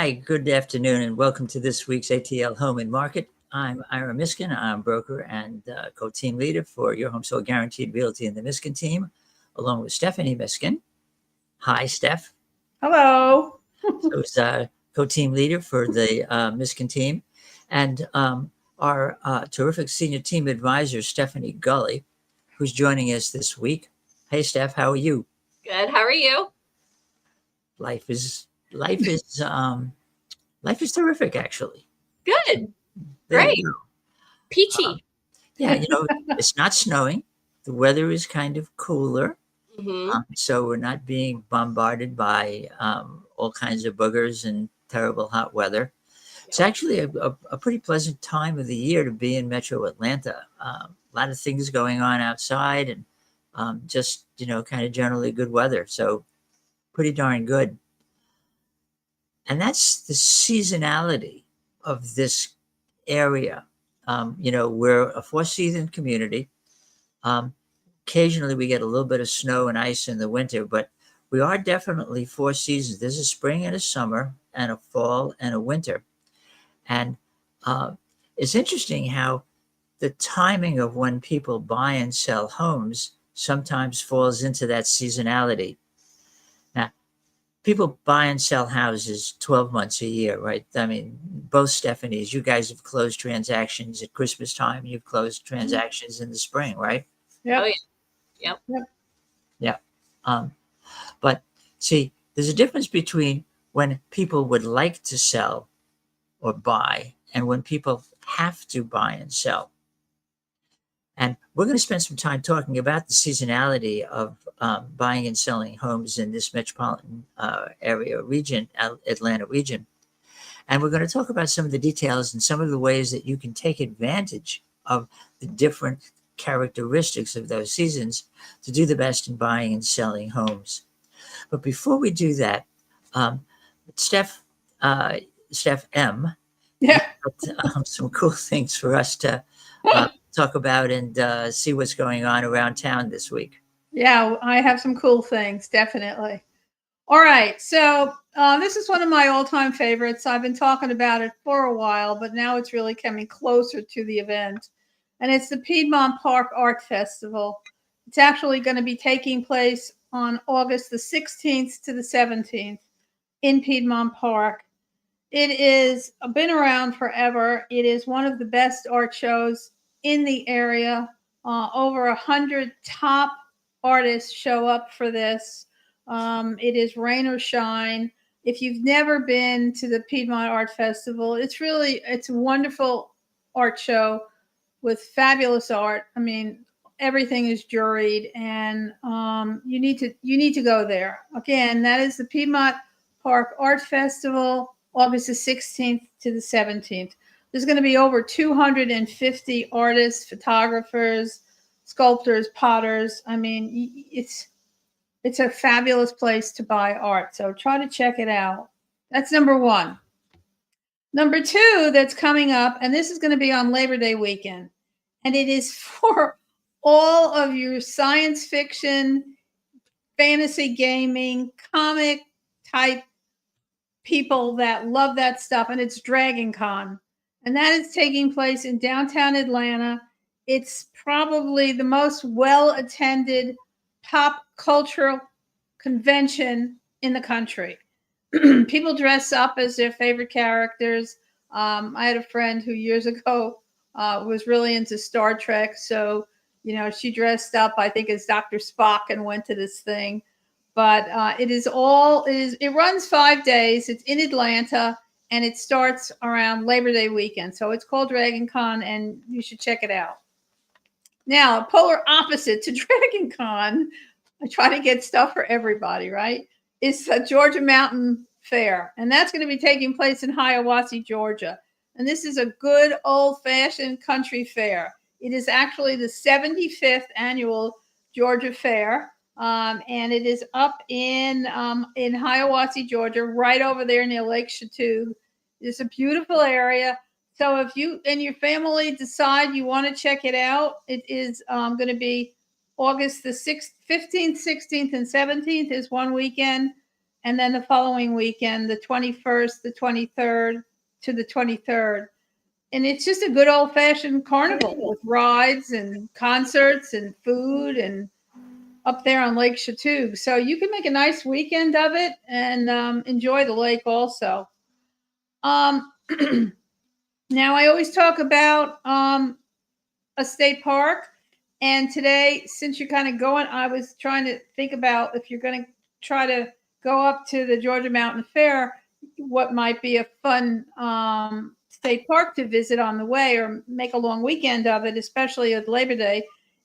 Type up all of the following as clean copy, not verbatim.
Hi, good afternoon, and welcome to this week's ATL Home Market. I'm Ira Miskin. I'm broker and co-team leader for Your Home Sold Guaranteed Realty and the Miskin team, along with Stephanie Miskin. Hi, Steph. Hello. Who's co-team leader for the Miskin team, and our terrific senior team advisor, Stephanie Gulley, who's joining us this week. Hey, Steph, how are you? Good. How are you? Life is terrific, actually. Good. There Great. you go. Peachy. Yeah, it's not snowing. The weather is kind of cooler. Mm-hmm. So we're not being bombarded by all kinds of boogers and terrible hot weather. It's actually a pretty pleasant time of the year to be in Metro Atlanta. A lot of things going on outside and just, kind of generally good weather. So pretty darn good. And that's the seasonality of this area. We're a four-season community. Occasionally we get a little bit of snow and ice in the winter, but we are definitely four seasons. There's a spring and a summer and a fall and a winter. And it's interesting how the timing of when people buy and sell homes sometimes falls into that seasonality. Now, people buy and sell houses 12 months a year, right? I mean, both Stephanies, you guys have closed transactions at Christmas time. You've closed transactions in the spring, right? Yep. Oh, yeah. Yeah. But see, there's a difference between when people would like to sell or buy and when people have to buy and sell. And we're going to spend some time talking about the seasonality of buying and selling homes in this metropolitan area region, Atlanta region. And we're going to talk about some of the details and some of the ways that you can take advantage of the different characteristics of those seasons to do the best in buying and selling homes. But before we do that, Steph M, Yeah. got, some cool things for us to talk about and see what's going on around town this week. Yeah, I have some cool things, definitely. All right, so this is one of my all-time favorites. I've been talking about it for a while, but now it's really coming closer to the event. And it's the Piedmont Park Art Festival. It's actually going to be taking place on August the 16th to the 17th in Piedmont Park. It is been around forever. It is one of the best art shows in the area. Over 100 top artists show up for this. It is rain or shine. If you've never been to the Piedmont Art Festival, it's a wonderful art show with fabulous art. I mean, everything is juried, and you need to go there. Again, that is the Piedmont Park Art Festival, August the 16th to the 17th. There's going to be over 250 artists, photographers, sculptors, potters. I mean, it's a fabulous place to buy art. So try to check it out. That's number one. Number two that's coming up, and this is going to be on Labor Day weekend, and it is for all of your science fiction, fantasy gaming, comic type people that love that stuff, and it's Dragon Con. And that is taking place in downtown Atlanta. It's probably the most well-attended pop cultural convention in the country. People dress up as their favorite characters. I had a friend who years ago was really into Star Trek. So, she dressed up, I think, as Dr. Spock and went to this thing. But it runs 5 days. It's in Atlanta, and it starts around Labor Day weekend. So it's called Dragon Con, and you should check it out. Now, polar opposite to Dragon Con, I try to get stuff for everybody, right? It's a Georgia Mountain Fair, and that's going to be taking place in Hiawassee, Georgia. And this is a good old-fashioned country fair. It is actually the 75th annual Georgia Fair, and it is up in Hiawassee, Georgia, right over there near Lake Chateau. It's a beautiful area. So if you and your family decide you want to check it out, it is going to be August the 15th, 16th, and 17th is one weekend. And then the following weekend, the 21st, the 23rd to the 23rd. And it's just a good old fashioned carnival with rides and concerts and food and up there on Lake Chateau. So you can make a nice weekend of it and enjoy the lake also. Now, I always talk about a state park. And today, since you're kind of going, I was trying to think about if you're going to try to go up to the Georgia Mountain Fair, what might be a fun state park to visit on the way or make a long weekend of it, especially with Labor Day,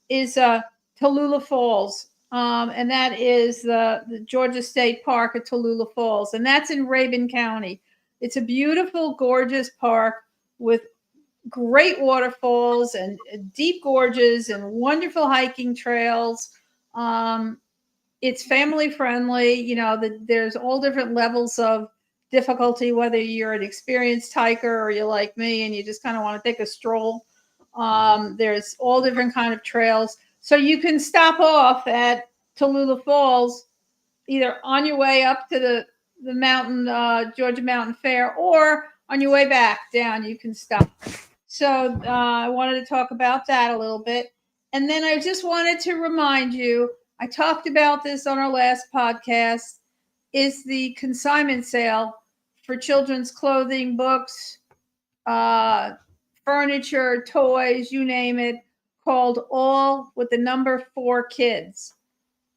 is Tallulah Falls. And that is the Georgia State Park at Tallulah Falls. And that's in Rabun County. It's a beautiful, gorgeous park with great waterfalls and deep gorges and wonderful hiking trails. It's family friendly. You know, there's all different levels of difficulty, whether you're an experienced hiker or you're like me and you just kind of want to take a stroll. There's all different kind of trails. So you can stop off at Tallulah Falls either on your way up to the mountain, Georgia Mountain Fair, or on your way back down, you can stop. So I wanted to talk about that a little bit. And then I just wanted to remind you, I talked about this on our last podcast, is the consignment sale for children's clothing, books, furniture, toys, you name it, called All with the number 4 Kids.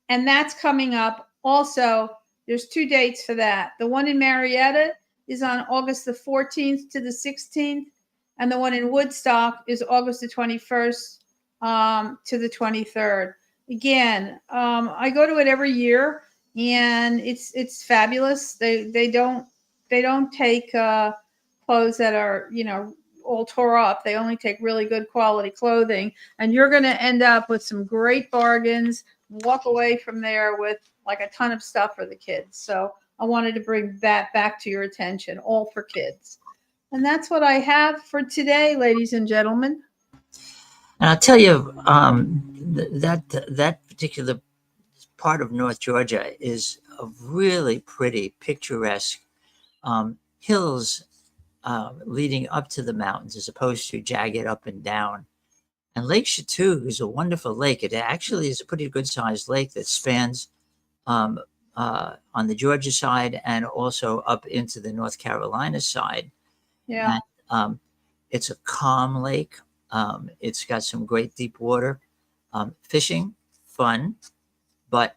And that's coming up. Also, there's 2 dates for that. The one in Marietta is on August the 14th to the 16th. And the one in Woodstock is August the 21st to the 23rd. Again, I go to it every year, and it's fabulous. They don't take clothes that are, you know, all tore up. They only take really good quality clothing, and you're going to end up with some great bargains. Walk away from there with like a ton of stuff for the kids. So I wanted to bring that back to your attention. All for kids. And that's what I have for today, ladies and gentlemen. And I'll tell you, that particular part of North Georgia is a really pretty, picturesque hills leading up to the mountains, as opposed to jagged up and down. And Lake Chateau is a wonderful lake. It actually is a pretty good-sized lake that spans on the Georgia side and also up into the North Carolina side. Yeah. And, it's a calm lake. It's got some great deep water. Fishing, fun, but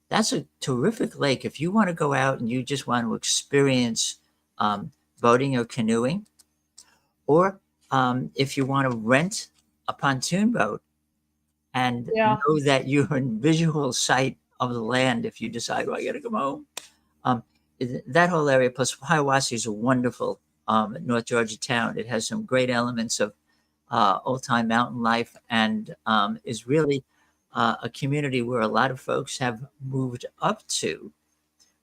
that's a terrific lake. If you want to go out and you just want to experience boating or canoeing, or if you want to rent a pontoon boat and know that you're in visual sight of the land if you decide, well, I got to come home. That whole area, plus Hiawassee is a wonderful North Georgia town. It has some great elements of old-time mountain life, and is really a community where a lot of folks have moved up to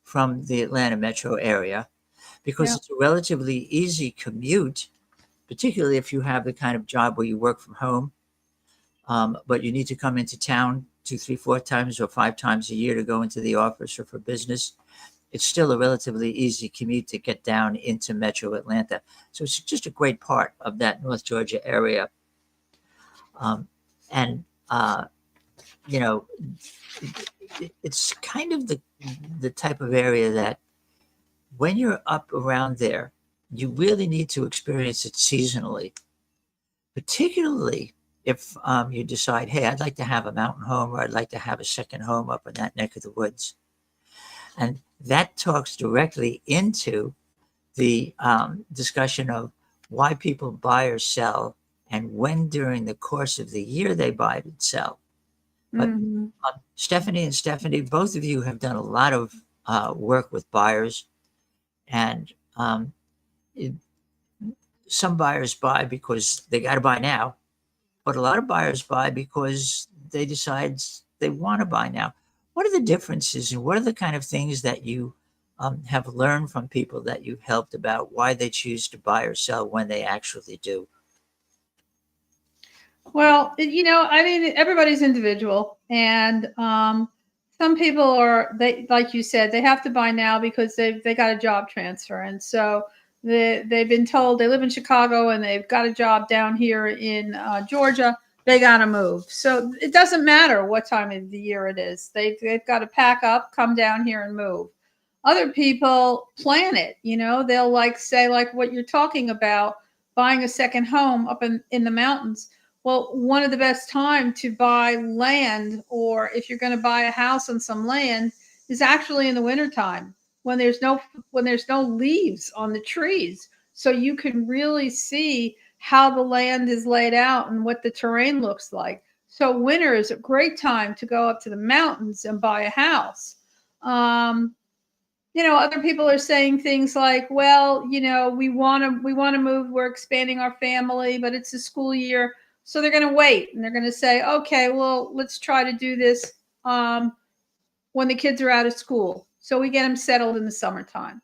from the Atlanta metro area, because it's a relatively easy commute, particularly if you have the kind of job where you work from home, but you need to come into town 2, 3, 4 times or 5 times a year to go into the office or for business. It's still a relatively easy commute to get down into metro Atlanta. So it's just a great part of that North Georgia area. You know, it's kind of the type of area that when you're up around there, you really need to experience it seasonally, particularly if you decide, hey, I'd like to have a mountain home, or I'd like to have a second home up in that neck of the woods. And that talks directly into the discussion of why people buy or sell and when during the course of the year they buy and sell. But Stephanie and Stephanie, both of you have done a lot of work with buyers, and some buyers buy because they got to buy now, but a lot of buyers buy because they decide they want to buy now. What are the differences, and what are the kind of things that you have learned from people that you've helped about why they choose to buy or sell when they actually do? Well, you know, I mean, everybody's individual, and some people are, they, like you said, they have to buy now because they got a job transfer, and so they've been told they live in Chicago and they've got a job down here in Georgia. They got to move, so it doesn't matter what time of the year it is. They've got to pack up, come down here, and move. Other people plan it. They'll like say like what you're talking about, buying a second home up in the mountains. Well, one of the best time to buy land, or if you're going to buy a house on some land, is actually in the wintertime when there's no leaves on the trees. So you can really see how the land is laid out and what the terrain looks like. So winter is a great time to go up to the mountains and buy a house. Other people are saying things like, well, we want to move, we're expanding our family, but it's a school year. So they're going to wait and they're going to say, okay, well, let's try to do this when the kids are out of school. So we get them settled in the summertime.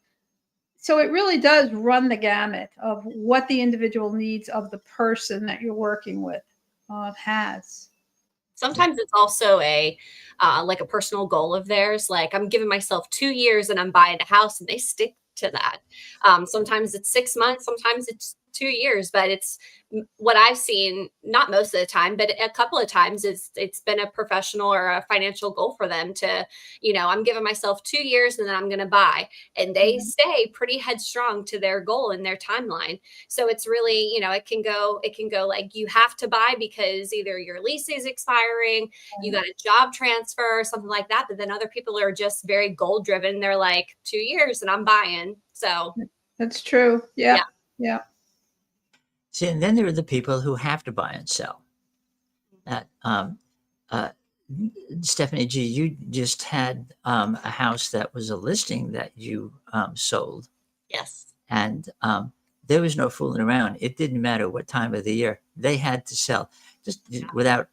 So it really does run the gamut of what the individual needs of the person that you're working with has. Sometimes it's also a like a personal goal of theirs. Like, I'm giving myself 2 years and I'm buying a house, and they stick to that. Sometimes it's 6 months, sometimes it's 2 years, but it's what I've seen, not most of the time, but a couple of times it's been a professional or a financial goal for them to, I'm giving myself 2 years and then I'm going to buy, and they stay pretty headstrong to their goal and their timeline. So it's really, it can go like, you have to buy because either your lease is expiring, you got a job transfer, something like that. But then other people are just very goal driven. They're like, 2 years and I'm buying. So That's true. Yeah. Yeah. See, and then there are the people who have to buy and sell. That uh, Stephanie G, you just had a house that was a listing that you sold, yes. and there was no fooling around. It didn't matter what time of the year; they had to sell. Just without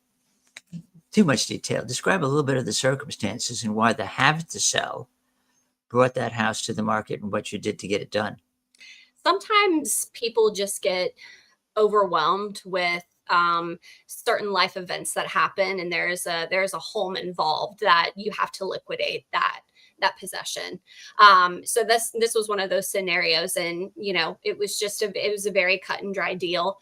too much detail, describe a little bit of the circumstances and why the have to sell brought that house to the market and what you did to get it done. Sometimes people just get overwhelmed with certain life events that happen, and there's a home involved that you have to liquidate that possession. So this was one of those scenarios, and it was a very cut and dry deal.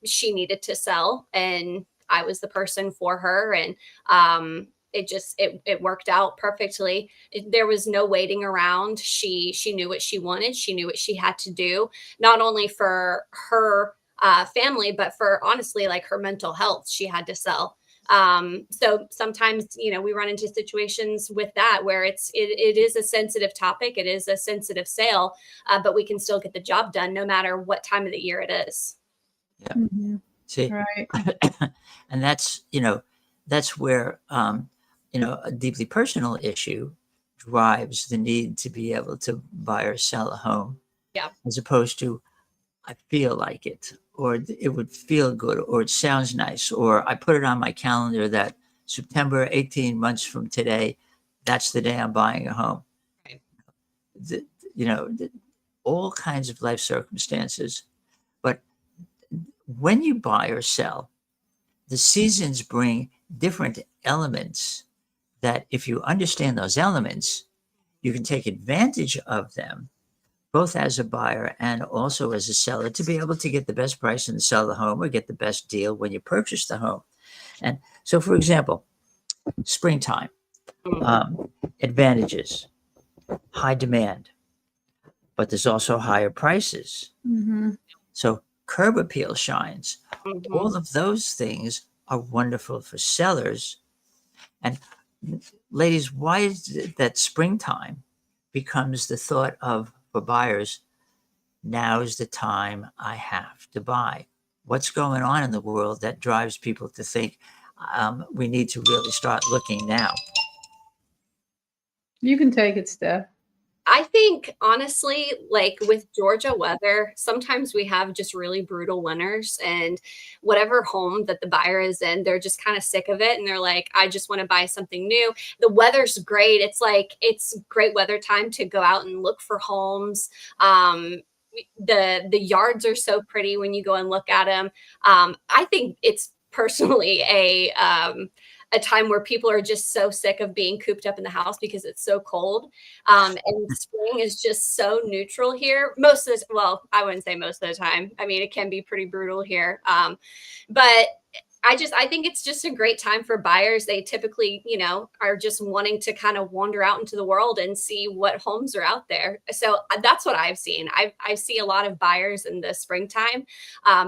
She needed to sell, and I was the person for her, and it worked out perfectly. There was no waiting around. She knew what she wanted. She knew what she had to do, not only for her family, but for, honestly, like, her mental health. She had to sell. So sometimes, we run into situations with that where it is a sensitive topic. It is a sensitive sale, but we can still get the job done no matter what time of the year it is. Yeah. Mm-hmm. See, Right. and that's where a deeply personal issue drives the need to be able to buy or sell a home, Yeah. as opposed to, I feel like it, or it would feel good, or it sounds nice, or I put it on my calendar that September, 18 months from today, that's the day I'm buying a home. Right. The, all kinds of life circumstances. But when you buy or sell, the seasons bring different elements that, if you understand those elements, you can take advantage of them, both as a buyer and also as a seller, to be able to get the best price and sell the home, or get the best deal when you purchase the home. And so, for example, springtime, advantages, high demand, but there's also higher prices. Mm-hmm. So curb appeal shines. Mhm. All of those things are wonderful for sellers. And ladies, why is it that springtime becomes the thought of, for buyers, now's the time I have to buy? What's going on in the world that drives people to think we need to really start looking now? You can take it, Steph. I think, honestly, like, with Georgia weather, sometimes we have just really brutal winters, and whatever home that the buyer is in, they're just kind of sick of it. And they're like, I just want to buy something new. The weather's great. It's great weather time to go out and look for homes. The yards are so pretty when you go and look at them. I think it's personally a a time where people are just so sick of being cooped up in the house because it's so cold. And spring is just so neutral here. Most of this, well, I wouldn't say most of the time. I mean, it can be pretty brutal here. But I think it's just a great time for buyers. They typically, are just wanting to kind of wander out into the world and see what homes are out there. So that's what I've seen. I see a lot of buyers in the springtime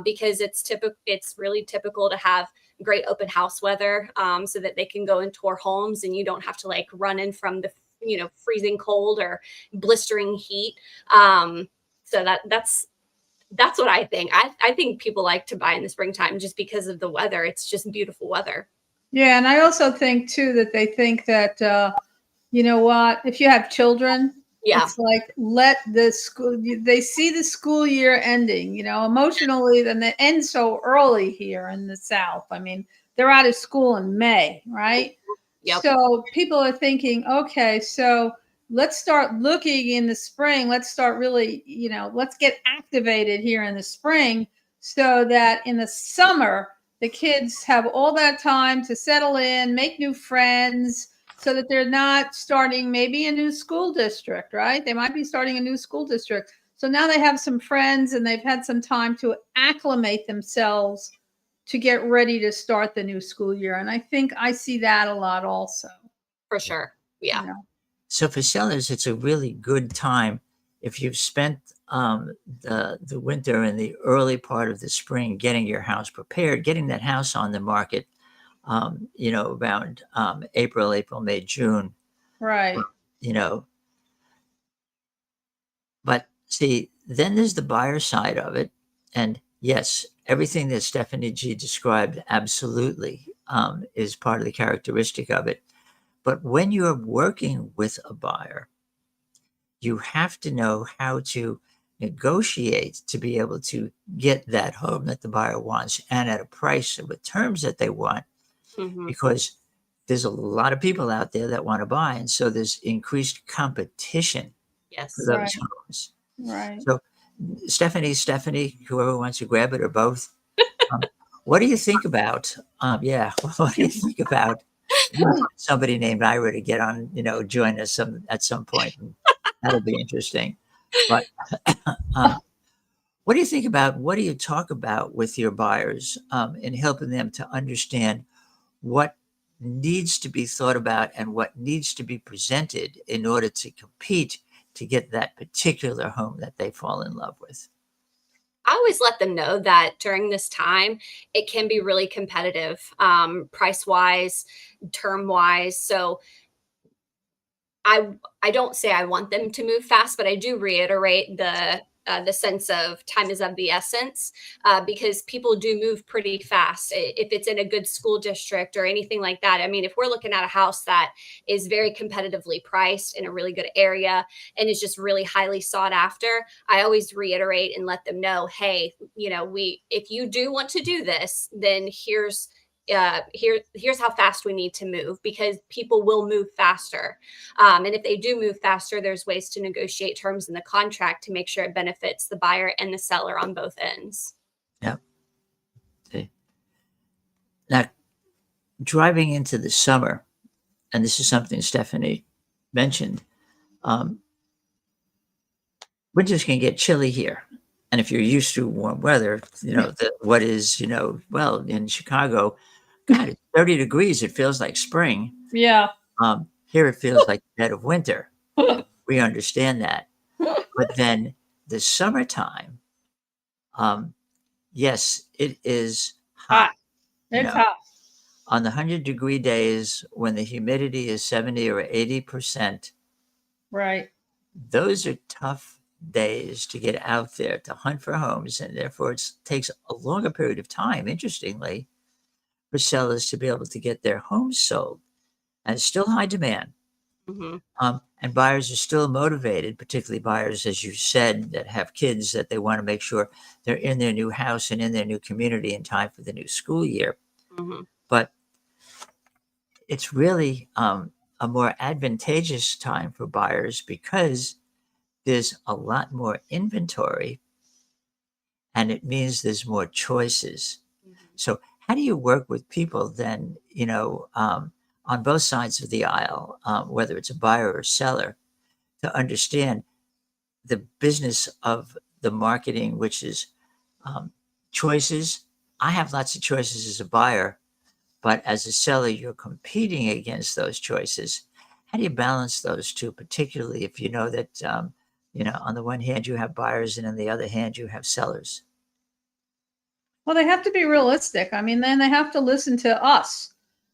because it's really typical to have great open house weather so that they can go and tour homes and you don't have to like run in from the, freezing cold or blistering heat. So that's what I think. I think people like to buy in the springtime just because of the weather. It's just beautiful weather. Yeah, and I also think too that they think that you know what, if you have children, Yeah. it's like let the school. They see the school year ending, emotionally, then they end so early here in the South. I mean, they're out of school in May, right? Yep. So people are thinking, okay, so let's start looking in the spring. Let's start really, let's get activated here in the spring so that in the summer, the kids have all that time to settle in, make new friends, so that they're not starting maybe a new school district, right? They might be starting a new school district. So now they have some friends and they've had some time to acclimate themselves to get ready to start the new school year. And I think I see that a lot also. For sure. Yeah. So for sellers, it's a really good time if you've spent the winter and the early part of the spring getting your house prepared, getting that house on the market, around April, May, June. Right. But see, then there's the buyer side of it. And yes, everything that Stephanie G described absolutely is part of the characteristic of it. But when you're working with a buyer, you have to know how to negotiate to be able to get that home that the buyer wants and at a price with terms that they want, because there's a lot of people out there that want to buy. And so there's increased competition for those homes. Right. So Stephanie, whoever wants to grab it or both, what do you think about, what do you think about somebody named Ira to get on, join us at some point? And that'll be interesting. But what do you think about, what do you talk about with your buyers in helping them to understand what needs to be thought about and what needs to be presented in order to compete to get that particular home that they fall in love with? I always let them know that during this time, it can be really competitive, price wise, term wise. So I don't say I want them to move fast, but I do reiterate the sense of time is of the essence because people do move pretty fast if it's in a good school district or anything like that. I mean, if we're looking at a house that is very competitively priced in a really good area and is just really highly sought after, I always reiterate and let them know, hey, if you do want to do this, then here's how fast we need to move, because people will move faster. And if they do move faster, there's ways to negotiate terms in the contract to make sure it benefits the buyer and the seller on both ends. Yeah. Okay. Now, driving into the summer, and this is something Stephanie mentioned, winter's can get chilly here. And if you're used to warm weather, what is, well, in Chicago, God, it's 30 degrees. It feels like spring. Yeah. Here it feels like the dead of winter. We understand that. But then the summertime, yes, it is hot. It's hot. On the 100-degree days when the humidity is 70 or 80%, right, those are tough days to get out there to hunt for homes. And therefore, it takes a longer period of time, interestingly, for sellers to be able to get their homes sold. And it's still high demand. And buyers are still motivated, particularly buyers, as you said, that have kids that they want to make sure they're in their new house and in their new community in time for the new school year. But it's really a more advantageous time for buyers because there's a lot more inventory and it means there's more choices. So how do you work with people then, on both sides of the aisle, whether it's a buyer or seller, to understand the business of the marketing, which is choices. I have lots of choices as a buyer, but as a seller, you're competing against those choices. How do you balance those two, particularly if you know that, on the one hand, you have buyers and on the other hand, you have sellers? Well, they have to be realistic. I mean, then they have to listen to us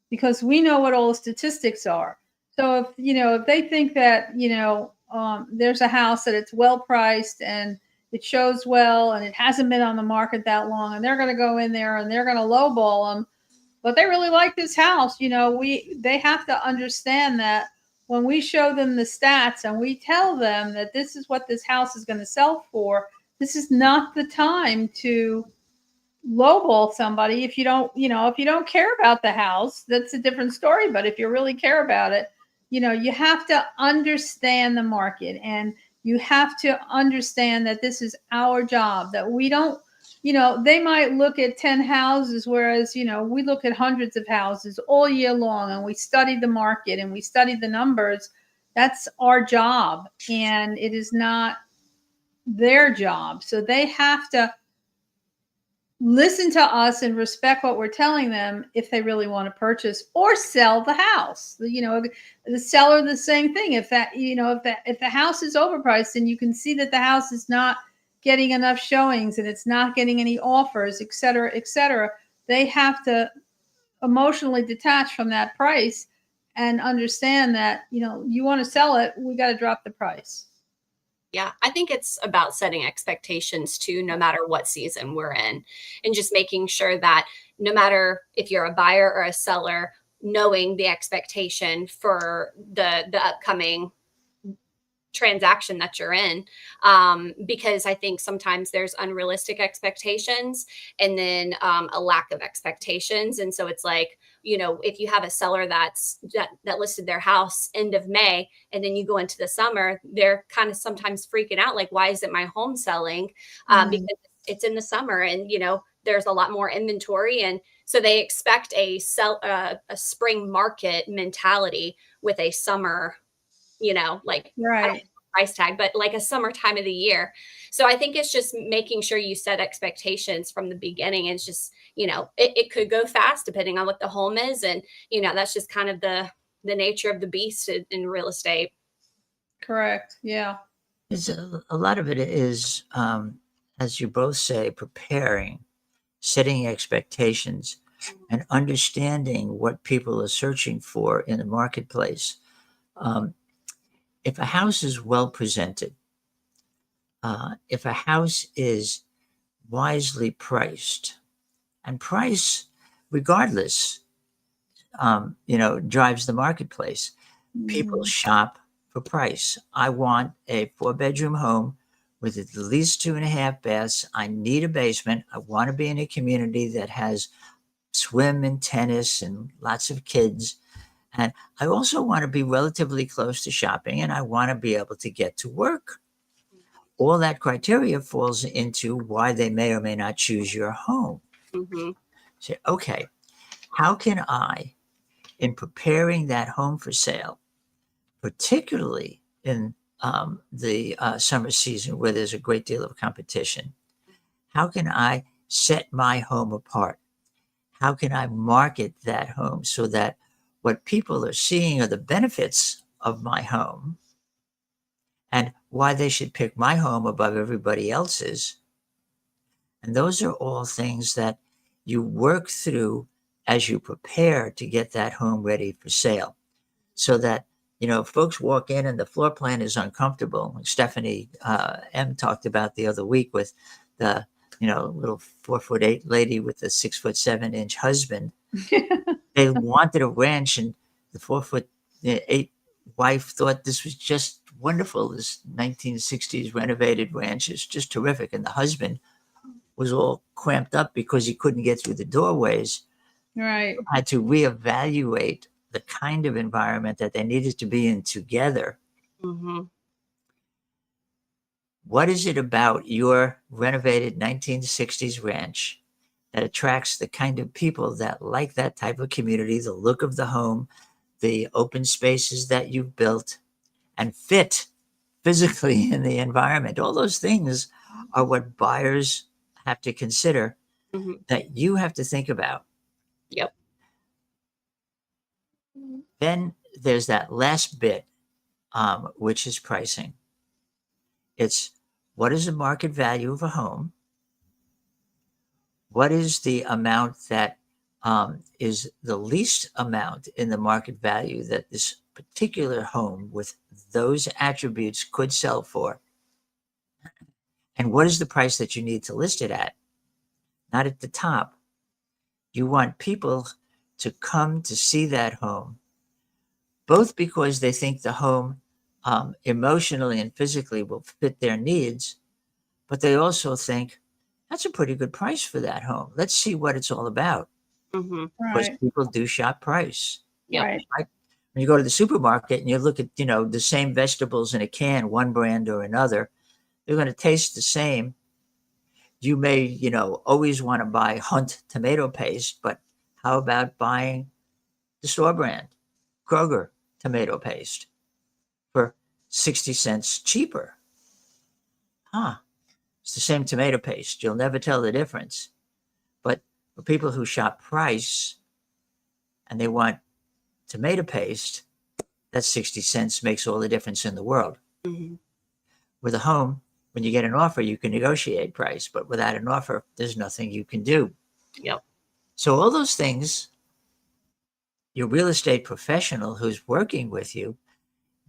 because we know what all the statistics are. So if they think that, there's a house that it's well priced and it shows well and it hasn't been on the market that long and they're going to go in there and they're going to lowball them, but they really like this house, they have to understand that when we show them the stats and we tell them that this is what this house is going to sell for, this is not the time to lowball somebody. If you don't care about the house, that's a different story. But if you really care about it, you have to understand the market and you have to understand that this is our job, that we don't, they might look at 10 houses, whereas, we look at hundreds of houses all year long and we study the market and we study the numbers. That's our job and it is not their job. So they have to listen to us and respect what we're telling them if they really want to purchase or sell the house. The seller, the same thing. If the house is overpriced and you can see that the house is not getting enough showings and it's not getting any offers, et cetera, they have to emotionally detach from that price and understand that, you want to sell it, we got to drop the price. Yeah, I think it's about setting expectations too, no matter what season we're in, and just making sure that no matter if you're a buyer or a seller, knowing the expectation for the upcoming transaction that you're in, because I think sometimes there's unrealistic expectations and then a lack of expectations. And so it's like, if you have a seller that listed their house end of May and then you go into the summer, they're kind of sometimes freaking out, like, why isn't my home selling? Because it's in the summer and there's a lot more inventory, and so they expect a spring market mentality with a summer, like, I don't Right. know, price tag, but like a summertime of the year. So I think it's just making sure you set expectations from the beginning. And it's just, it could go fast depending on what the home is. And, that's just kind of the nature of the beast in real estate. Correct. Yeah. It's a lot of it is, as you both say, preparing, setting expectations, and understanding what people are searching for in the marketplace. If a house is well presented, if a house is wisely priced, and price, regardless, drives the marketplace. People shop for price. I want a 4-bedroom home with at least 2.5 baths. I need a basement. I want to be in a community that has swim and tennis and lots of kids. And I also want to be relatively close to shopping and I want to be able to get to work. All that criteria falls into why they may or may not choose your home. Mm-hmm. Say, okay, how can I, in preparing that home for sale, particularly in the summer season where there's a great deal of competition, how can I set my home apart? How can I market that home so that what people are seeing are the benefits of my home and why they should pick my home above everybody else's? And those are all things that you work through as you prepare to get that home ready for sale. So that, folks walk in and the floor plan is uncomfortable. Like Stephanie M talked about the other week with the, little 4'8" lady with the 6'7" husband. They wanted a ranch and the 4'8" wife thought this was just wonderful. This 1960s renovated ranch is just terrific. And the husband was all cramped up because he couldn't get through the doorways. Right. Had to reevaluate the kind of environment that they needed to be in together. Mm-hmm. What is it about your renovated 1960s ranch that attracts the kind of people that like that type of community, the look of the home, the open spaces that you've built, and fit physically in the environment. All those things are what buyers have to consider, Hmm. that you have to think about. Yep. Then there's that last bit, which is pricing. It's what is the market value of a home? What is the amount that is the least amount in the market value that this particular home with those attributes could sell for? And what is the price that you need to list it at? Not at the top. You want people to come to see that home, both because they think the home emotionally and physically will fit their needs, but they also think that's a pretty good price for that home. Let's see what it's all about. Hmm. Because Right. people do shop price. Yep. Right. When you go to the supermarket and you look at, the same vegetables in a can, one brand or another, they're going to taste the same. You may, always want to buy Hunt tomato paste, but how about buying the store brand Kroger tomato paste for 60 cents cheaper? Huh. It's the same tomato paste. You'll never tell the difference. But for people who shop price and they want tomato paste, that 60 cents makes all the difference in the world. Hmm. With a home, when you get an offer, you can negotiate price, but without an offer, there's nothing you can do. Yep. So all those things, your real estate professional who's working with you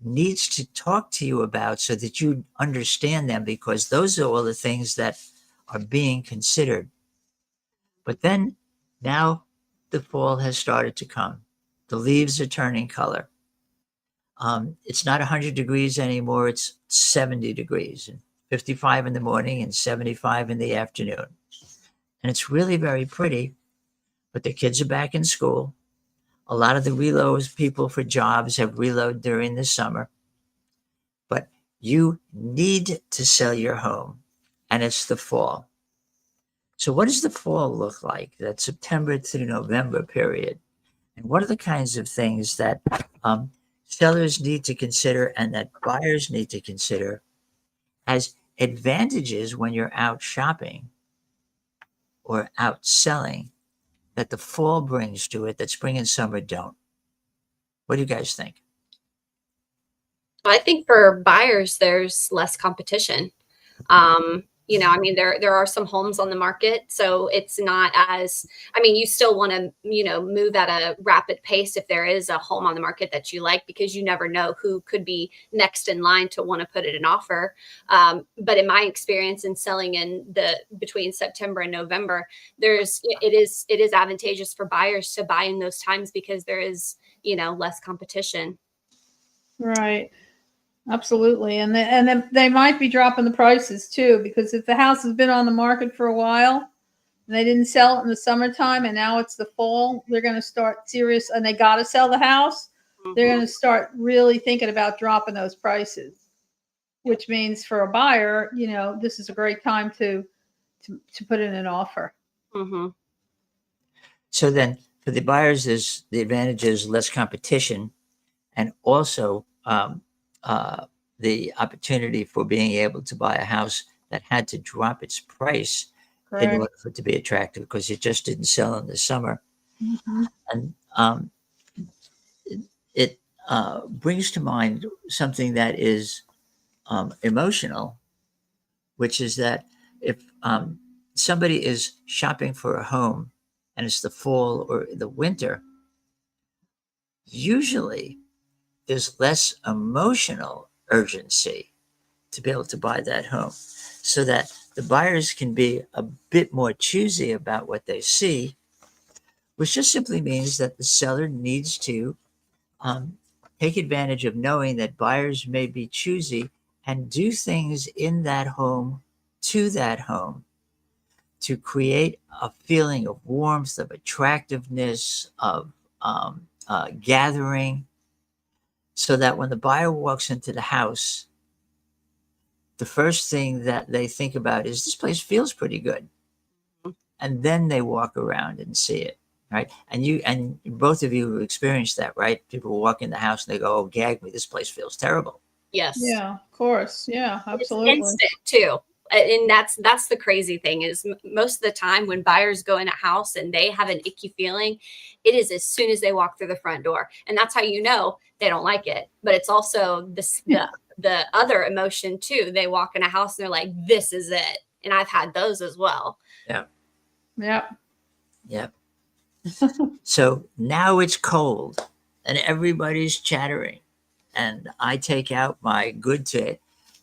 needs to talk to you about so that you understand them, because those are all the things that are being considered. But then now the fall has started to come. The leaves are turning color. It's not 100 degrees anymore. It's 70 degrees and 55 in the morning and 75 in the afternoon. And it's really very pretty, but the kids are back in school. A lot of the reloads people for jobs have reload during the summer, but you need to sell your home, and it's the fall. So what does the fall look like, that September through November period? And what are the kinds of things that sellers need to consider and that buyers need to consider as advantages when you're out shopping or out selling, that the fall brings to it that spring and summer don't? What do you guys think? I think for buyers, there's less competition. I mean, there are some homes on the market, so it's not as, I mean, you still want to, move at a rapid pace if there is a home on the market that you like, because you never know who could be next in line to want to put it an offer. But in my experience in selling in the between September and November, it is advantageous for buyers to buy in those times because there is, less competition. Right. Absolutely. And then they might be dropping the prices too, because if the house has been on the market for a while and they didn't sell it in the summertime and now it's the fall, they're going to start serious, and they got to sell the house. They're going to start really thinking about dropping those prices, which means for a buyer, this is a great time to put in an offer. Mm-hmm. So then for the buyers, there's the advantage is less competition, and also the opportunity for being able to buy a house that had to drop its price in Correct. order for it to be attractive because it just didn't sell in the summer. Mhm. And it brings to mind something that is emotional, which is that if somebody is shopping for a home and it's the fall or the winter, usually there's less emotional urgency to be able to buy that home, so that the buyers can be a bit more choosy about what they see, which just simply means that the seller needs to um, take advantage of knowing that buyers may be choosy and do things in that home, to that home, to create a feeling of warmth, of attractiveness, of gathering, so that when the buyer walks into the house, the first thing that they think about is this place feels pretty good. and then they walk around and see it, right? And both of you have experienced that, right? People walk in the house and they go, "Oh, gag me, this place feels terrible." Yes. Yeah, of course. Yeah, It's absolutely. instant too. And that's the crazy thing is most of the time when buyers go in a house and they have an icky feeling, it is as soon as they walk through the front door. And that's how you know they don't like it. But it's also the other emotion too. They walk in a house and they're like, this is it. And I've had those as well. Yeah. Yeah. Yep. So now it's cold and everybody's chattering. And I take out my good to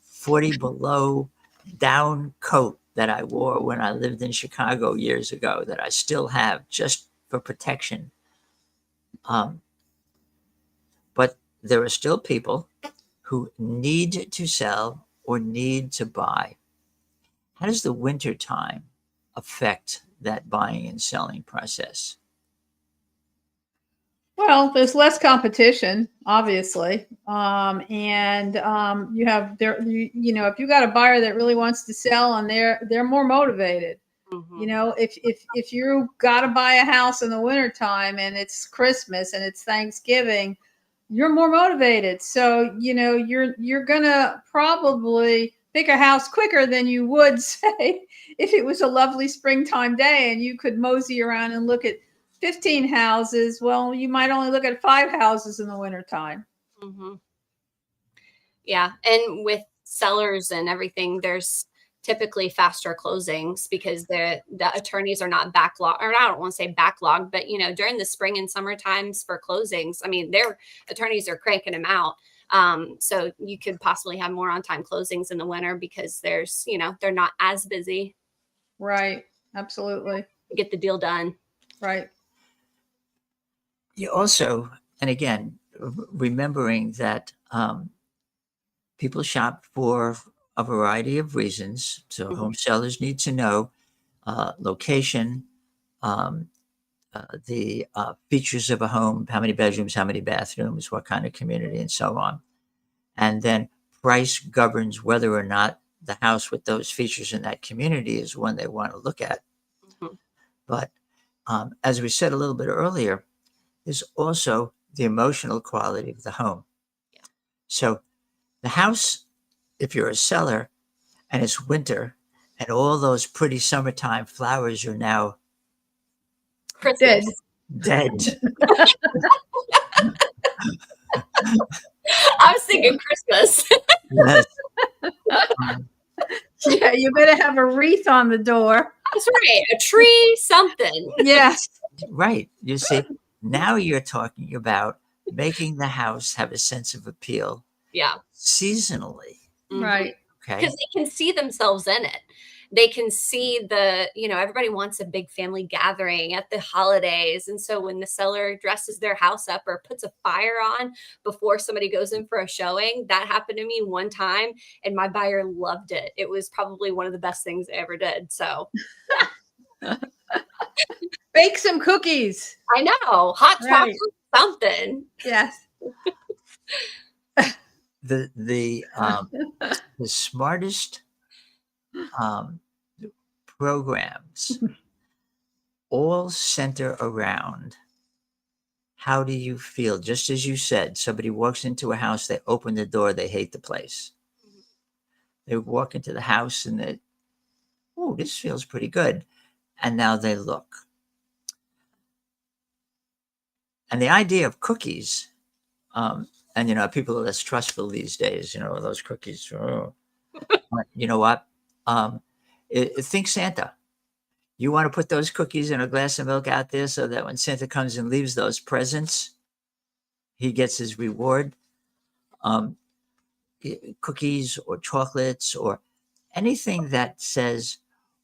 40 below down coat that I wore when I lived in Chicago years ago that I still have just for protection. But there are still people who need to sell or need to buy. How does the winter time affect that buying and selling process? Well, there's less competition, obviously, and you have there. If you got a buyer that really wants to sell, and they're more motivated. Mhm. You know, if you got to buy a house in the wintertime and it's Christmas and it's Thanksgiving, you're more motivated. So you're gonna probably pick a house quicker than you would say if it was a lovely springtime day and you could mosey around and look at 15 houses. Well, you might only look at 5 houses in the wintertime. Mhm. Yeah. And with sellers and everything, there's typically faster closings because the attorneys are not backlog, or I don't want to say backlog, but during the spring and summer times for closings, I mean, their attorneys are cranking them out. So you could possibly have more on time closings in the winter because they're not as busy Right. Absolutely. to get the deal done. Right. You also, and again, remembering that people shop for a variety of reasons. So Mhm. home sellers need to know location, um, the features of a home, how many bedrooms, how many bathrooms, what kind of community, and so on. And then price governs whether or not the house with those features in that community is one they want to look at. Mhm. But as we said a little bit earlier, there's also the emotional quality of the home. Yeah. So the house, if you're a seller and it's winter and all those pretty summertime flowers are now Dead. Christmas. dead. I was thinking Christmas. Yes. Um, Yeah, you better have a wreath on the door. That's right. A tree, something. Yes. right. You see, now you're talking about making the house have a sense of appeal Yeah. seasonally. Right. Okay. Because they can see themselves in it. They can see everybody wants a big family gathering at the holidays. And so when the seller dresses their house up or puts a fire on before somebody goes in for a showing, that happened to me one time and my buyer loved it. It was probably one of the best things I ever did. So Bake some cookies. I know, hot chocolate, Right. something. Yes. The smartest um, programs all center around how do you feel? Just as you said, somebody walks into a house, they open the door, they hate the place. They walk into the house and they, oh, this feels pretty good. And now they look. And the idea of cookies, and people are less trustful these days, those cookies. Oh. But you know what? Think Santa. You want to put those cookies and a glass of milk out there so that when Santa comes and leaves those presents, he gets his reward. Um, Cookies or chocolates or anything that says,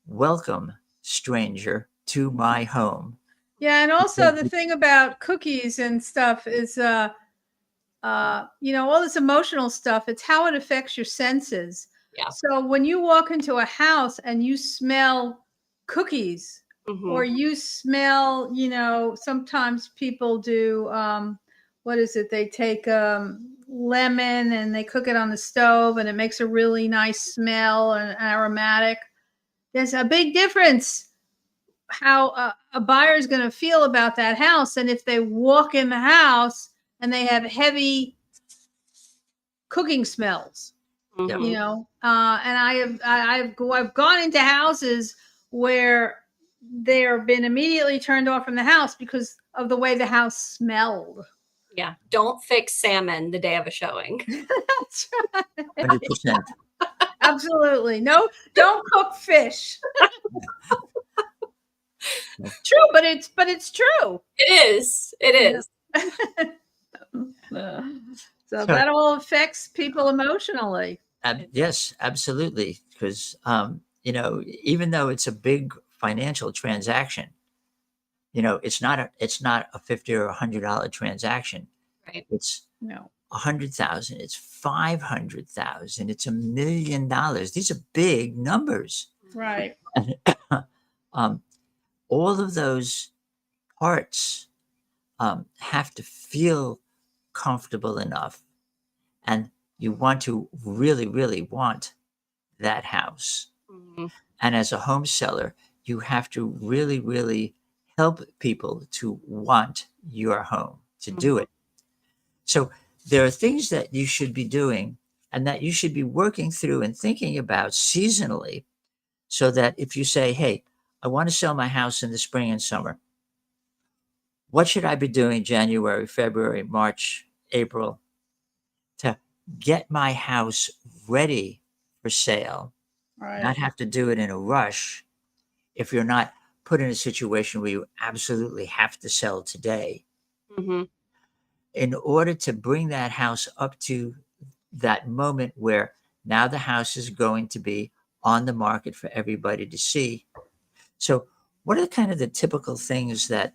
welcome, stranger, to my home. Yeah, and also the thing about cookies and stuff is all this emotional stuff, it's how it affects your senses. Yeah. So when you walk into a house and you smell cookies or Mhm. you smell, sometimes people do what is it? They take lemon and they cook it on the stove and it makes a really nice smell and aromatic. There's a big difference a buyer is going to feel about that house. And if they walk in the house and they have heavy cooking smells, Mhm. you know, and I've gone into houses where they've been immediately turned off from the house because of the way the house smelled. Yeah. Don't fix salmon the day of a showing. That's right. 100%. Absolutely. No, don't cook fish. True, but it's true. It is. It Yeah. is. So So, that all affects people emotionally. yes, absolutely. Because, even though it's a big financial transaction, it's not a $50 or $100 transaction. Right. It's No. 100,000. It's 500,000. It's $1 million. These are big numbers. Right. um, all of those parts have to feel comfortable enough, and you want to really, really want that house. Mhm. And as a home seller, you have to really, really help people to want your home, to do it. So there are things that you should be doing and that you should be working through and thinking about seasonally, so that if you say, hey, I want to sell my house in the spring and summer, what should I be doing January, February, March, April to get my house ready for sale, Right. not have to do it in a rush if you're not put in a situation where you absolutely have to sell today, Mhm. in order to bring that house up to that moment where now the house is going to be on the market for everybody to see. So, what are kind of the typical things that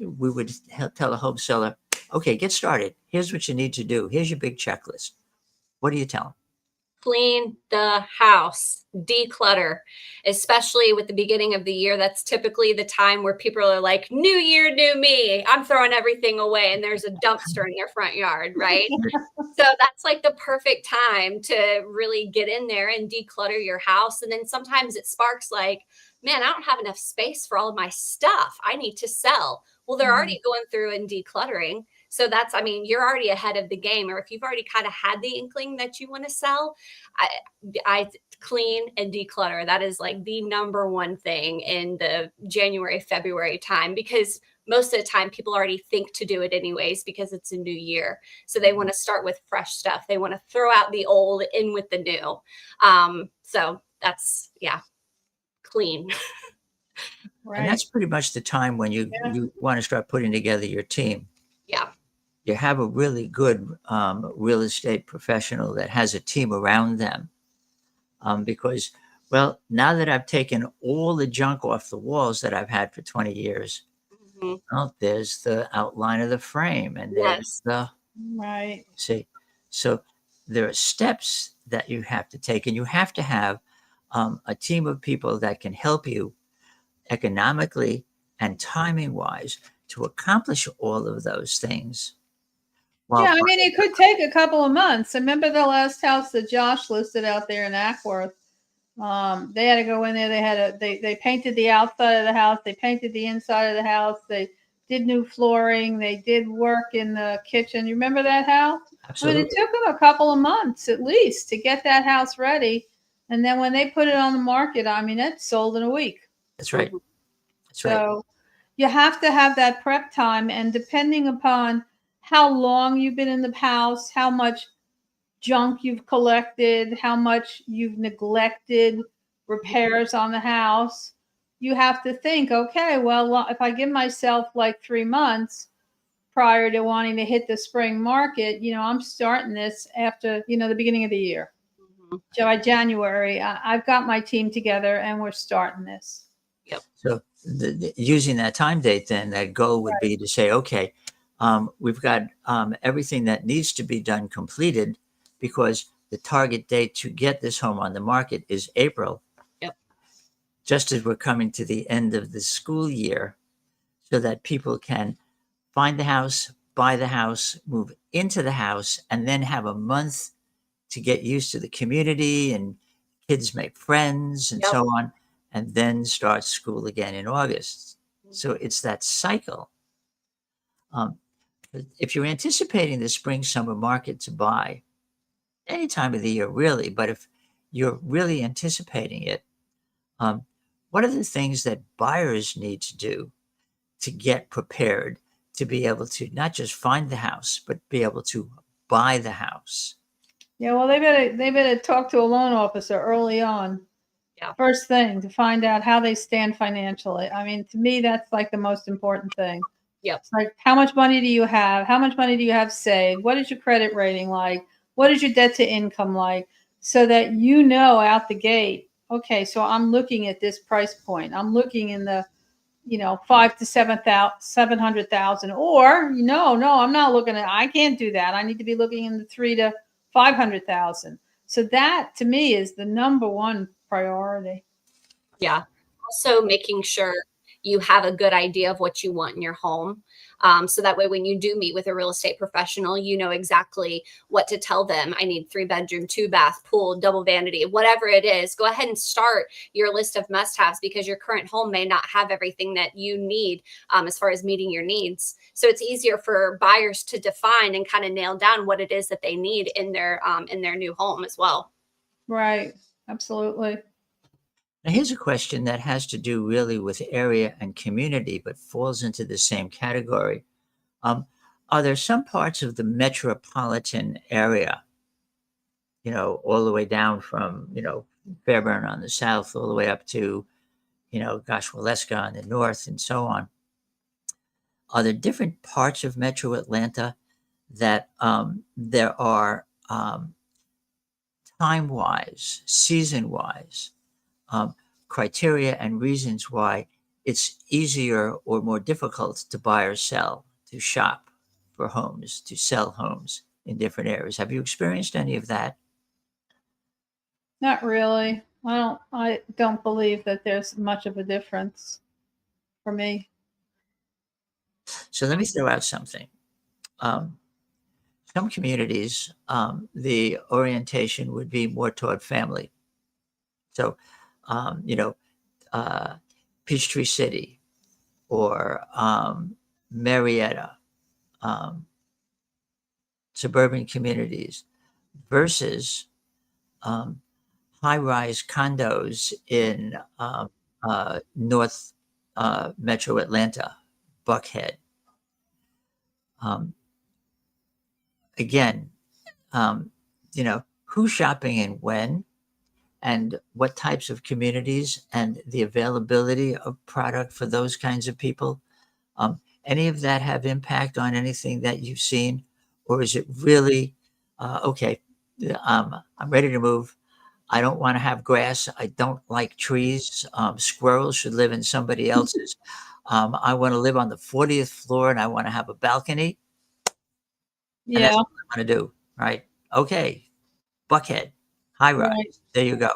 we would tell a home seller? Okay, get started. Here's what you need to do. Here's your big checklist. What do you tell them? Clean the house, declutter, especially with the beginning of the year. That's typically the time where people are like, new year, new me. I'm throwing everything away, and there's a dumpster in their front yard, right? So that's like the perfect time to really get in there and declutter your house. And then sometimes it sparks like, man, I don't have enough space for all of my stuff. I need to sell. Well, they're already going through and decluttering. So that's, I mean, you're already ahead of the game. Or if you've already kind of had the inkling that you want to sell, I clean and declutter. That is like the number one thing in the January, February time, because most of the time people already think to do it anyways because it's a new year. So they want to start with fresh stuff. They want to throw out the old, in with the new. So that's, yeah, clean. And Right. that's pretty much the time when you want to start putting together your team. Yeah. You have a really good real estate professional that has a team around them, because, well, now that I've taken all the junk off the walls that I've had for 20 years, Mhm. well, there's the outline of the frame, and there's Yes. the Right. see. So there are steps that you have to take, and you have to have a team of people that can help you economically and timing wise to accomplish all of those things. Yeah, Well, I mean, it could take a couple of months. I remember the last house that Josh listed out there in Ackworth. They had to go in there. They painted the outside of the house. They painted the inside of the house. They did new flooring. They did work in the kitchen. You remember that house? I mean, it absolutely. took them a couple of months at least to get that house ready. And then when they put it on the market, I mean, it sold in a week. That's right. That's right. So you have to have that prep time. And depending upon how long you've been in the house, how much junk you've collected, how much you've neglected repairs on the house, you have to think, okay, well, if I give myself like 3 months prior to wanting to hit the spring market, I'm starting this after, the beginning of the year. Mhm. So by January, I've got my team together and we're starting this. Yep. So using that time date, then that goal would be to say, okay, we've got everything that needs to be done completed, because the target date to get this home on the market is April. Yep. Just as we're coming to the end of the school year, so that people can find the house, buy the house, move into the house, and then have a month to get used to the community and kids make friends and Yep. so on. and then start school again in August. So it's that cycle. But if you're anticipating the spring summer market to buy any time of the year, really, but if you're really anticipating it, what are the things that buyers need to do to get prepared to be able to not just find the house, but be able to buy the house? Yeah, well, they better talk to a loan officer early on. Yeah. First thing, to find out how they stand financially. I mean, to me, that's like the most important thing. Yep. It's like, how much money do you have? How much money do you have saved? What is your credit rating like? What is your debt to income like? So that you know out the gate, okay, so I'm looking at this price point. I'm looking in the, 5 to 700,000, or no, I'm not looking at. I can't do that. I need to be looking in the 3 to 500,000. So that to me is the number one priority. Yeah. Also making sure you have a good idea of what you want in your home. So that way, when you do meet with a real estate professional, you know exactly what to tell them. I need 3-bedroom, 2-bath, pool, double vanity, whatever it is. Go ahead and start your list of must-haves, because your current home may not have everything that you need as far as meeting your needs. So it's easier for buyers to define and kind of nail down what it is that they need in their new home as well. Right. Absolutely. Now, here's a question that has to do really with area and community, but falls into the same category. Are there some parts of the metropolitan area, all the way down from, Fairburn on the south, all the way up to, Waleska on the north, and so on? Are there different parts of Metro Atlanta that there are time-wise, season-wise, criteria and reasons why it's easier or more difficult to buy or sell, to shop for homes, to sell homes in different areas? Have you experienced any of that? Not really. I don't believe that there's much of a difference for me. So let me throw out something. Um, some communities, the orientation would be more toward family. So, um, you know, uh, Peachtree City or Marietta, um, suburban communities versus um, high-rise condos in North Metro Atlanta, Buckhead. Um, again, um, who's shopping and when, and what types of communities, and the availability of product for those kinds of people. Any of that have impact on anything that you've seen, or is it really okay? I'm ready to move. I don't want to have grass. I don't like trees. Squirrels should live in somebody else's. I want to live on the 40th floor, and I want to have a balcony, and that's Yeah. what I want to do. Right? Okay. Buckhead, high rise. Right. There you go.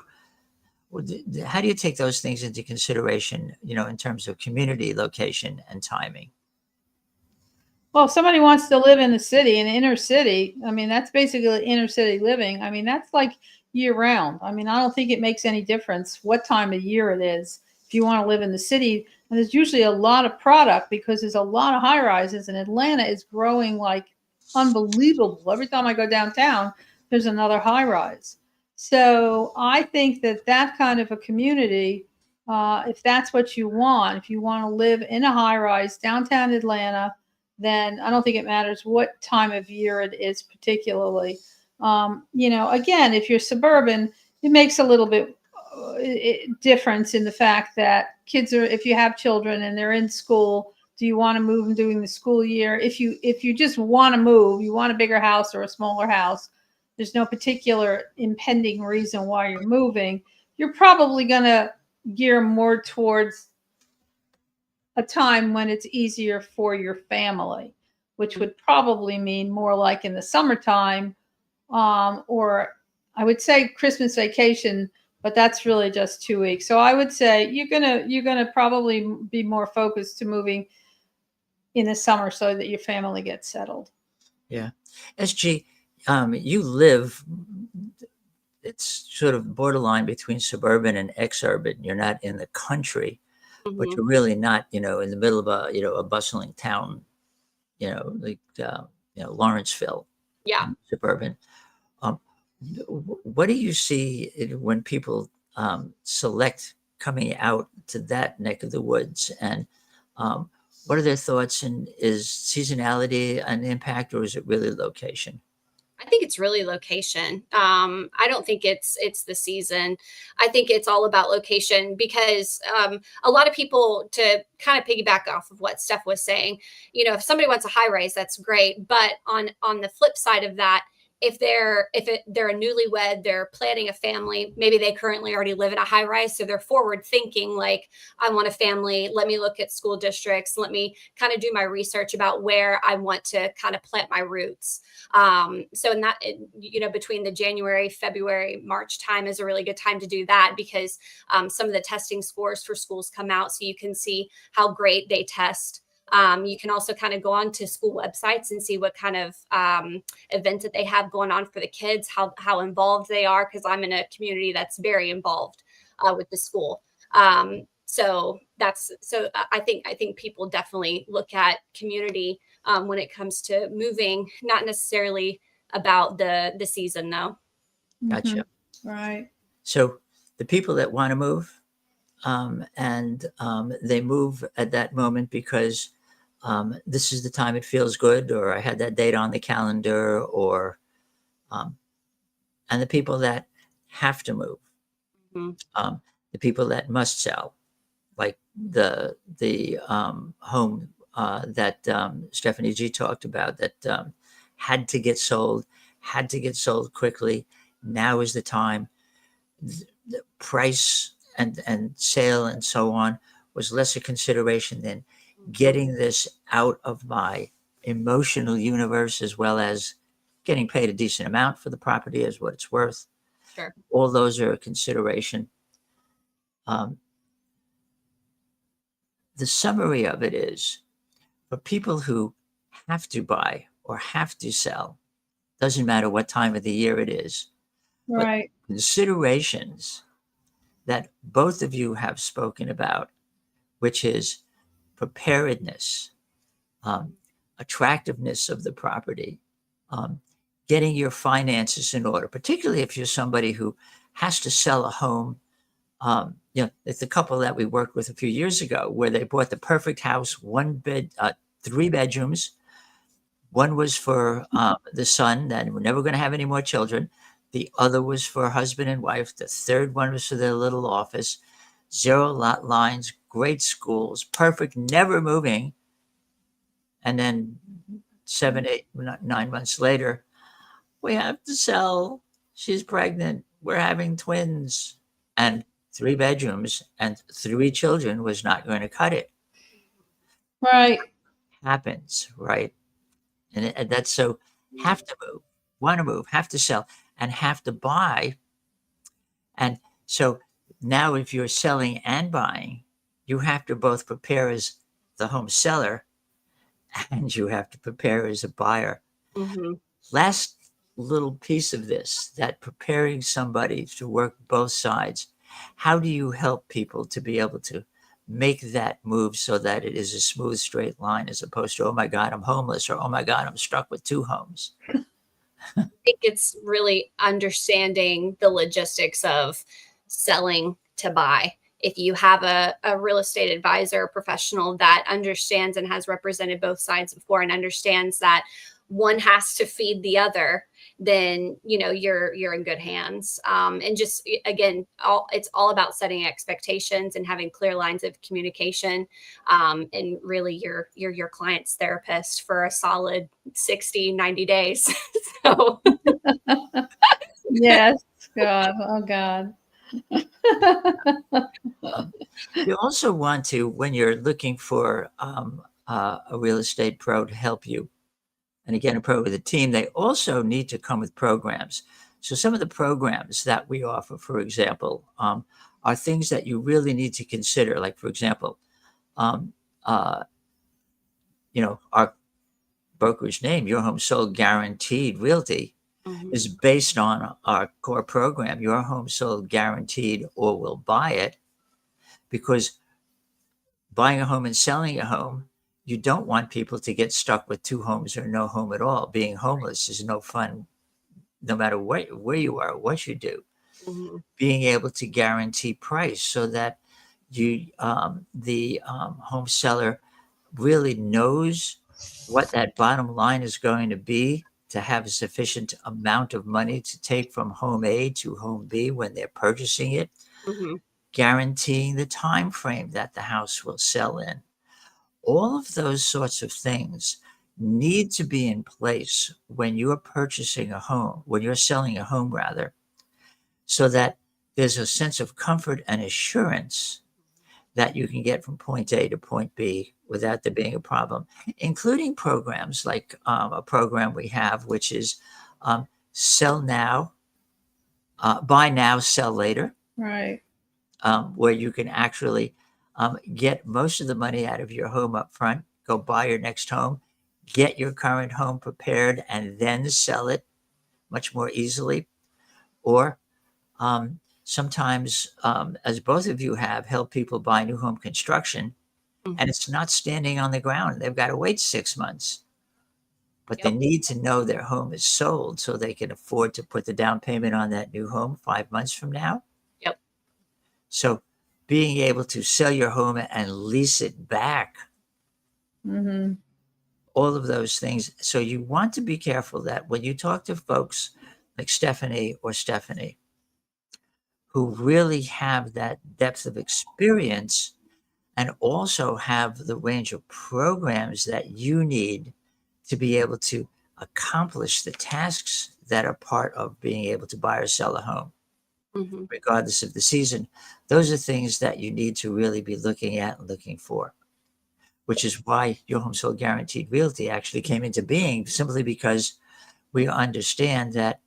Well, how do you take those things into consideration, in terms of community, location, and timing? Well, if somebody wants to live in the city, in the inner city, I mean, that's basically inner city living. I mean, that's like year round. I mean, I don't think it makes any difference what time of year it is. If you want to live in the city, and there's usually a lot of product because there's a lot of high rises, and Atlanta is growing like unbelievable. Every time I go downtown, there's another high rise. So I think that that kind of a community, if that's what you want, if you want to live in a high rise downtown Atlanta, then I don't think it matters what time of year it is particularly. Again, if you're suburban, it makes a little bit difference in the fact that if you have children and they're in school, do you want to move them during the school year? If you just want to move, you want a bigger house or a smaller house, there's no particular impending reason why you're moving. You're probably going to gear more towards a time when it's easier for your family, which would probably mean more like in the summertime, or I would say Christmas vacation, but that's really just 2 weeks. So I would say you're gonna probably be more focused to moving in the summer so that your family gets settled. Yeah. SG, you live it's sort of borderline between suburban and exurban. You're not in the country, but Mhm. you're really not, in the middle of a bustling town, like, Lawrenceville, Yeah. suburban. Um, what do you see when people select coming out to that neck of the woods? And um, what are their thoughts? And is seasonality an impact, or is it really location? I think it's really location. I don't think it's the season. I think it's all about location because a lot of people, to kind of piggyback off of what Steph was saying, if somebody wants a high rise, that's great. But on the flip side of that, they're a newlywed, they're planning a family, maybe they currently already live in a high rise, so they're forward thinking, like, I want a family, let me look at school districts, let me kind of do my research about where I want to kind of plant my roots. So in that, between the January, February, March time is a really good time to do that because some of the testing scores for schools come out, so you can see how great they test. You can also kind of go on to school websites and see what kind of events that they have going on for the kids, how involved they are. Because I'm in a community that's very involved with the school. I think people definitely look at community when it comes to moving, not necessarily about the season though. Mhm. Gotcha. Right. So the people that want to move, and they move at that moment because this is the time it feels good, or I had that date on the calendar, or um, and the people that have to move, Mhm. the people that must sell, like the home that Stephanie G talked about, that had to get sold, had to get sold quickly. Now is the time. The price and sale and so on was less a consideration than Mhm. getting this out of my emotional universe, as well as getting paid a decent amount for the property as what it's worth. Sure. All those are a consideration. Um, the summary of it is, for people who have to buy or have to sell, doesn't matter what time of the year it is, but Right. considerations that both of you have spoken about, which is preparedness, um, attractiveness of the property, um, getting your finances in order, particularly if you're somebody who has to sell a home. It's the couple that we worked with a few years ago where they bought the perfect house, one bed, 3 bedrooms. One was for the son that we're never going to have any more children. The other was for husband and wife. The third one was for their little office. Zero lot lines, great schools, perfect, never moving. And then 7, 8, 9 months later, we have to sell. She's pregnant. We're having twins. And 3 bedrooms and 3 children was not going to cut it. Right. Happens, right? And that's so, have to move, want to move, have to sell, and have to buy. And so now, if you're selling and buying, you have to both prepare as the home seller and you have to prepare as a buyer. Mhm. Last little piece of this, that preparing somebody to work both sides. How do you help people to be able to make that move so that it is a smooth, straight line, as opposed to, oh my God, I'm homeless, or oh my God, I'm stuck with 2 homes? Think it's really understanding the logistics of selling to buy. If you have a real estate advisor professional that understands and has represented both sides before and understands that one has to feed the other, then you're in good hands. And just again, it's all about setting expectations and having clear lines of communication. And really, you're your client's therapist for a solid 60-90 days. So Yes. God. Oh God. Um, you also want to, when you're looking for a real estate pro to help you, and again, a pro with a team, they also need to come with programs. So some of the programs that we offer, for example, are things that you really need to consider. Like, for example, um, uh, our brokerage name, Your Home Sold Guaranteed Realty. Mhm. is based on our core program, Your Home Sold Guaranteed or We'll Buy It, because buying a home and selling a home, you don't want people to get stuck with two homes or no home at all. Being homeless is no fun, no matter where you are, what you do. Mhm. Being able to guarantee price so that the home seller really knows what that bottom line is going to be, to have a sufficient amount of money to take from home A to home B when they're purchasing it, Mhm. guaranteeing the time frame that the house will sell in. All of those sorts of things need to be in place when you're purchasing a home, when you're selling a home rather, so that there's a sense of comfort and assurance that you can get from point A to point B without there being a problem, including programs like a program we have, which is sell now, buy now, sell later, Right. where you can actually get most of the money out of your home up front, go buy your next home, get your current home prepared, and then sell it much more easily. Or sometimes, as both of you have, helped people buy new home construction, and Mhm. it's not standing on the ground. They've got to wait 6 months, but they Yep. need to know their home is sold so they can afford to put the down payment on that new home 5 months from now. Yep. So being able to sell your home and lease it back, Mm-hmm. all of those things. So you want to be careful that when you talk to folks like Stephanie, who really have that depth of experience and also have the range of programs that you need to be able to accomplish the tasks that are part of being able to buy or sell a home, Mhm. regardless of the season. Those are things that you need to really be looking at and looking for, which is why Your Home Sold Guaranteed Realty actually came into being, simply because we understand that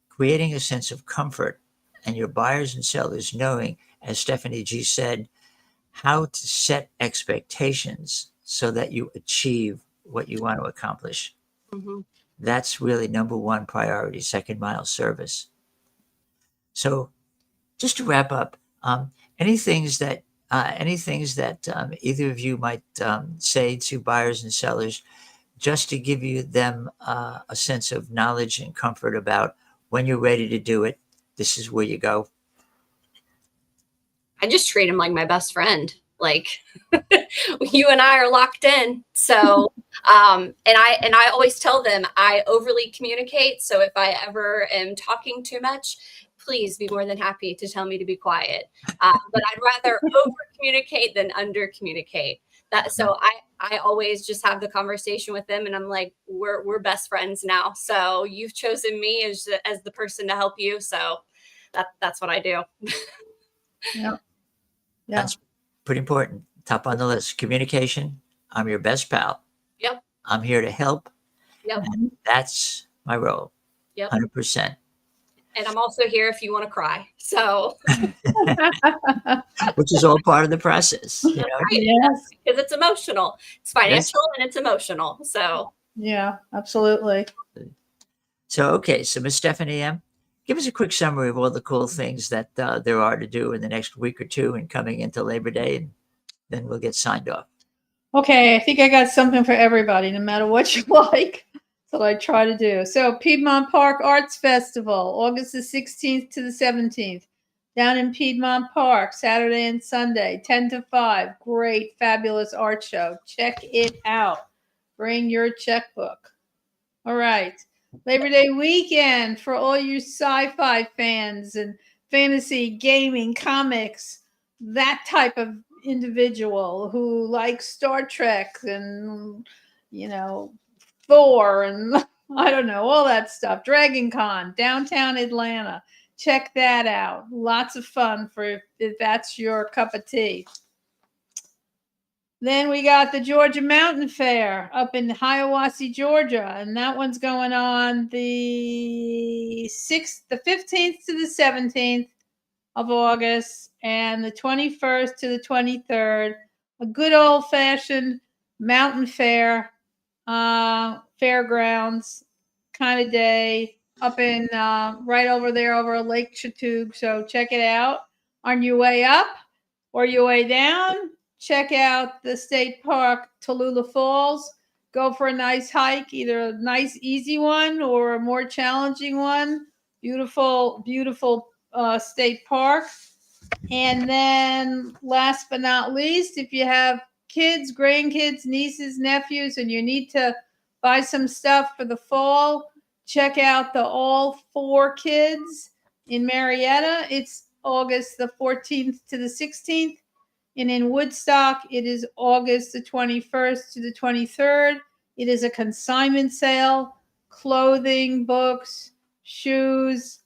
creating a sense of comfort and your buyers and sellers knowing, as Stephanie G said, how to set expectations so that you achieve what you want to accomplish. Mhm. That's really number one priority, second mile service. So just to wrap up, any things that either of you might say to buyers and sellers, just to give you them a sense of knowledge and comfort about when you're ready to do it, this is where you go. I just treat him like my best friend. Like you and I are locked in. So and I always tell them I overly communicate. So if I ever am talking too much, please be more than happy to tell me to be quiet. But I'd rather over communicate than under communicate. That so I always just have the conversation with them, and I'm like, we're best friends now. So you've chosen me as the person to help you. So that's what I do. Yeah. Yeah. That's pretty important. Top on the list, communication. I'm your best pal. Yep. I'm here to help. Yep. And that's my role, Yep. 100%. And I'm also here if you want to cry. So Which is all part of the process, you know? right, Yes. because it's emotional. It's Yes. financial and it's emotional. So Yeah, absolutely. So, okay. So, Miss Stephanie M., give us a quick summary of all the cool things that there are to do in the next week or two and coming into Labor Day, and then we'll get signed off. Okay, I think I got something for everybody, no matter what you like. That's what I try to do. So, Piedmont Park Arts Festival, August the 16th to the 17th, down in Piedmont Park, Saturday and Sunday, 10 to 5. Great, fabulous art show. Check it out. Bring your checkbook. All right. Labor Day weekend for all you sci-fi fans and fantasy, gaming, comics, that type of individual who likes Star Trek and, you know, Thor and I don't know, all that stuff. Dragon Con, downtown Atlanta. Check that out. Lots of fun for if that's your cup of tea. Then we got the Georgia Mountain Fair up in Hiawassee, Georgia, and that one's going on the 15th to the 17th of August, and the 21st to the 23rd. A good old fashioned mountain fair, fairgrounds kind of day. up in right over there over Lake Chatuge. So check it out on your way up or your way down. Check out the state park, Tallulah Falls. Go for a nice hike, either a nice easy one or a more challenging one. Beautiful, beautiful state park. And then last but not least, if you have kids, grandkids, nieces, nephews, and you need to buy some stuff for the fall, check out the All Four Kids in Marietta. It's August the 14th to the 16th. And in Woodstock, it is August the 21st to the 23rd. It is a consignment sale, clothing, books, shoes,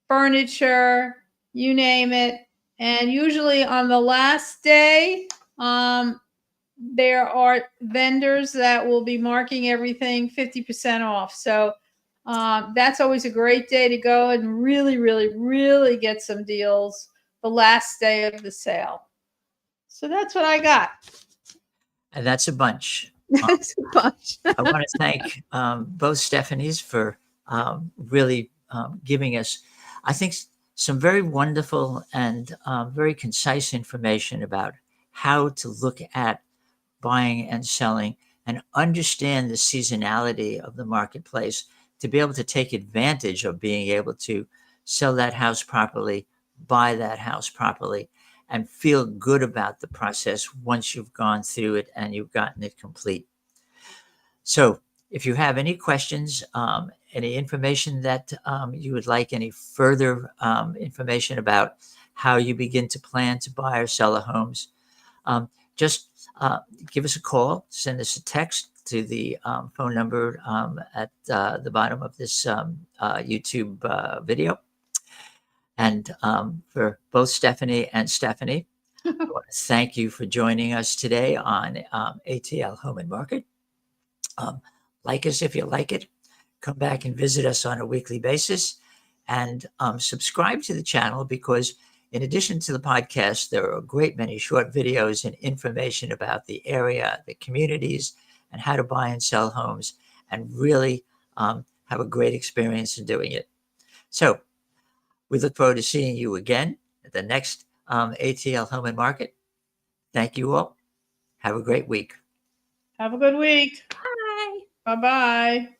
furniture, you name it. And usually on the last day, there are vendors that will be marking everything 50% off. So that's always a great day to go and really, really, really get some deals the last day of the sale. So that's what I got. And that's a bunch. That's a bunch. I want to thank both Stephanies for really giving us, I think, some very wonderful and very concise information about how to look at buying and selling and understand the seasonality of the marketplace to be able to take advantage of being able to sell that house properly, buy that house properly, and feel good about the process once you've gone through it and you've gotten it complete. So if you have any questions, any information that you would like, any further information about how you begin to plan to buy or sell a homes, just give us a call, send us a text to the phone number at the bottom of this YouTube video. And for both Stephanie and Stephanie, I want to thank you for joining us today on ATL Home Market. Like us if you like it. Come back and visit us on a weekly basis and subscribe to the channel, because in addition to the podcast, there are a great many short videos and information about the area, the communities, and how to buy and sell homes and really have a great experience in doing it. So we look forward to seeing you again at the next ATL Home Market. Thank you all. Have a great week. Have a good week. Bye. Bye-bye.